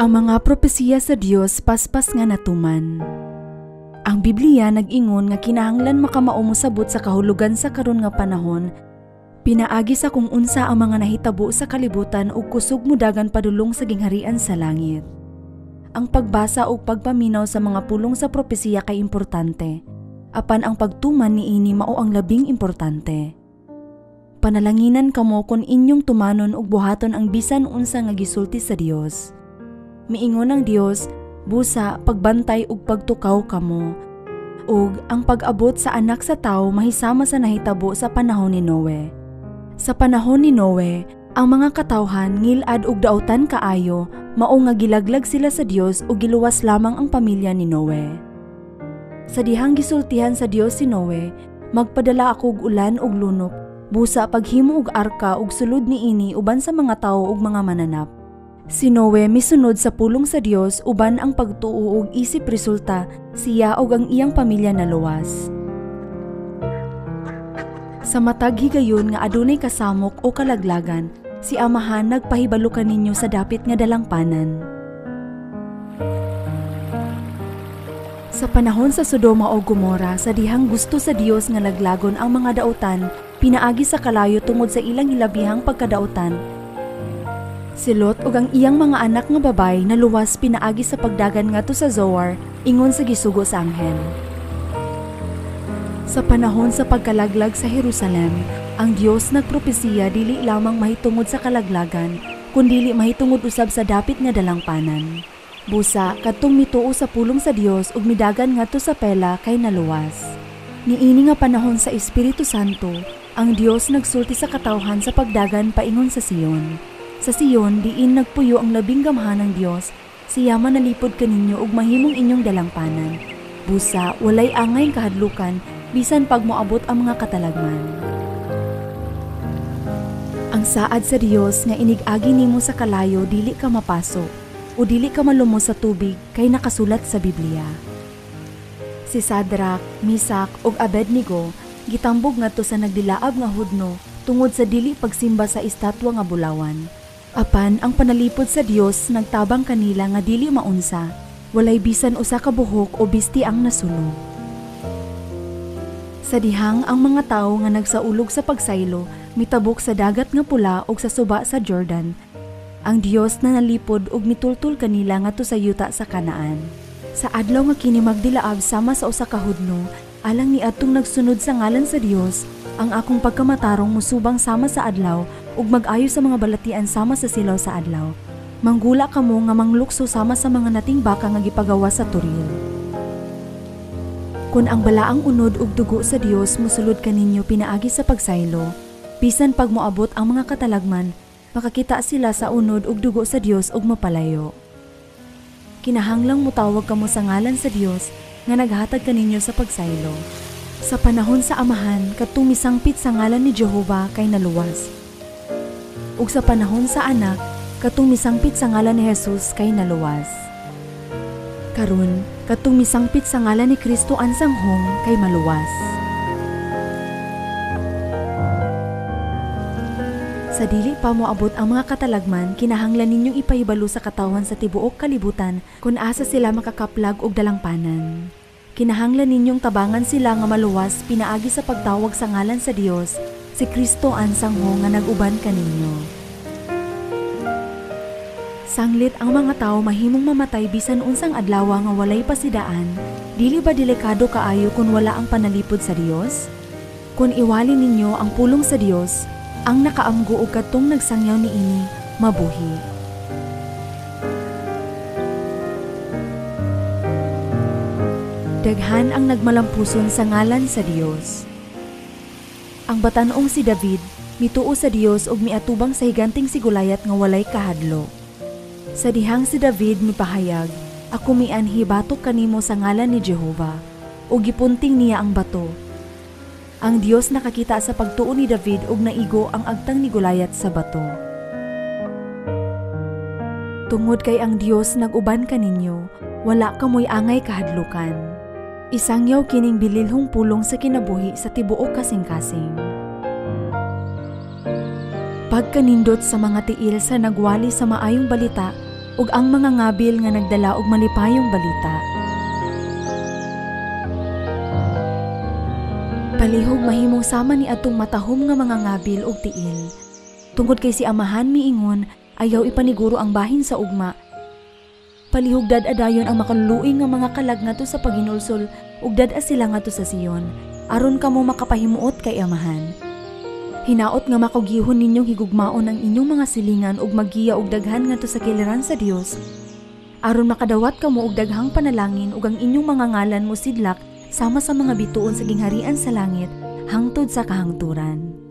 Ang mga propesiya sa Dios paspas nga natuman. Ang Biblia nag-ingon nga kinahanglan makamao mo sabot sa kahulugan sa karon nga panahon. Pinaagi sa kung unsa ang mga nahitabo sa kalibutan ug kusog mudagan padulong sa gingharian sa langit. Ang pagbasa ug pagpaminaw sa mga pulong sa propesiya kay importante. Apan ang pagtuman niini mao ang labing importante. Panalanginan kamo kun inyong tumanon ug buhaton ang bisan unsa nga gisulti sa Dios. Miingon ang Dios, busa, pagbantay ug pagtukaw kamo. Ug ang pag-abot sa anak sa tawo mahisama sa nahitabo sa panahon ni Noe. Sa panahon ni Noe, ang mga katawhan ngilad ug daotan kaayo, mao nga gilaglag sila sa Dios ug giluwas lamang ang pamilya ni Noe. Sa dihang gisultihan sa Dios si Noe, magpadala ako og ulan ug lunok, busa paghimo og arka ug sulod niini uban sa mga tawo ug mga mananap. Si Noe misunod sa pulong sa Dios uban ang pagtuo ug isip resulta siya ug ang iyang pamilya naluwas. Sa matag higayon nga adunay kasamok o kalaglagan, si Amahan nagpahibalo kaninyo sa dapit nga dalangpanan. Sa panahon sa Sodoma o Gomora, sa dihang gusto sa Dios nga laglagon ang mga daotan, pinaagi sa kalayo tungod sa ilang hilabihang pagkadaotan. Si Lot ug ang iyang mga anak nga babay naluwas pinaagi sa pagdagan ngadto sa Zoar, ingon sa gisugo sa anghel. Sa panahon sa pagkalaglag sa Jerusalem, ang Dios nagpropesiya dili lamang mahitungod sa kalaglagan, kundi mahitungod usab sa dapit nga dalangpanan. Busa, kadtong mituo sa pulong sa Dios ug midagan ngadto sa pela kay naluwas. Niini nga panahon sa Espiritu Santo, ang Dios nagsulti sa katawhan sa pagdagan paingon sa Sion. Sa Sion, diin nagpuyo ang labing gamhan ng Dios, siya manalipod kaninyo ug mahimong inyong dalangpanan. Busa, walay angay kahadlukan, bisan pag moabot ang mga katalagman. Ang saad sa Dios nga inig-agi nimo sa kalayo dili ka mapasok, o dili ka malumos sa tubig kay nakasulat sa Biblia. Si Sadrak, Misak ug Abednego gitambog ngadto sa nagdilaab nga hudno tungod sa dili pagsimba sa estatwa nga bulawan. Apan ang panalipod sa Dios nagtabang kanila nga dili maunsa, walay bisan usa ka buhok o bisti ang nasunog. Sa dihang ang mga tawo nga nagsaulog sa pagsaylo mitabok sa dagat nga pula ug sa suba sa Jordan, ang Dios na nalipod ug mitultul kanila ngadto sa yuta sa Kanaan. Sa adlaw nga kini magdilaab sama sa usa ka hudno, alang ni atong nagsunod sa ngalan sa Dios, ang akong pagkamatarong musubang sama sa adlaw ug mag-ayo sa mga balatian sama sa silaw sa adlaw. Manggula kamo nga manglukso sama sa mga nating baka nga gipagawa sa turil. Kun ang balaang unod ug dugo sa Dios mosulod kaninyo pinaagi sa pagsaylo, bisan pag moabot ang mga katalagman, makakita sila sa unod ug dugo sa Dios ug mapalayo. Kinahanglang mutawag kamo sa ngalan sa Dios nga naghatag kaninyo sa pagsaylo. Sa panahon sa Amahan, kadtong misangpit sa ngalan ni Jehova kay naluwas. Ug sa panahon sa Anak, kadtong misangpit sa ngalan ni Jesus kay naluwas. Karon, kadtong misangpit sa ngalan ni Kristo ansanghong kay maluwas. Sa dili pa moabot ang mga katalagman, kinahanglan ninyong ipahibalo sa katawhan sa tibuok kalibutan kung asa sila makakaplag og dalangpanan. Kinahanglan ninyong tabangan sila nga maluwas pinaagi sa pagtawag sa ngalan sa Dios, si Kristo ansangho nga nag-uban kaninyo. Sanglit ang mga tawo mahimong mamatay bisan unsang adlaw nga walay pasidaan, dili ba delikado kaayo kung wala ang panalipod sa Dios? Kung iwali ninyo ang pulong sa Dios, ang nakaamgo o katong nagsangyaw niini, mabuhi. Daghan ang nagmalampuson sa ngalan sa Dios. Ang batan-ong si David, mituo sa Dios ug miatubang sa higanting si Goliath nga walay kahadlo. Sa dihang si David mipahayag, ako mianhi batok kanimo sa ngalan ni Jehova, ug gipunting niya ang bato. Ang Dios nakakita sa pagtuo ni David ug naigo ang agtang ni Goliath sa bato. Tungod kay ang Dios nag-uban kaninyo, wala kamoy angay kahadlukan. Isangyaw kining bililhong pulong sa kinabuhi sa tibuok kasing-kasing. Pagkanindot sa mga tiil sa nagwali sa maayong balita, ug ang mga ngabil nga nagdala og malipayong balita. Palihog mahimong sama ni atong matahom nga mga ngabil ug tiil. Tungod kay si amahan miingon, ayaw ipaniguro ang bahin sa ugma. Palihog dad-adayon ang makaluluoy nga mga kalag ngadto sa paginulsol ug dad-a sila ngadto sa Sion, aron kamo makapahimuot kay amahan. Hinaot nga makugihon ninyong higugmaon ang inyong mga silingan ug maggiya og daghan ngadto sa kiliran sa Dios, aron makadawat kamo og daghang panalangin ug ang inyong mga ngalan mo sidlak sama sa mga bituon sa gingharian sa langit hangtod sa kahangturan.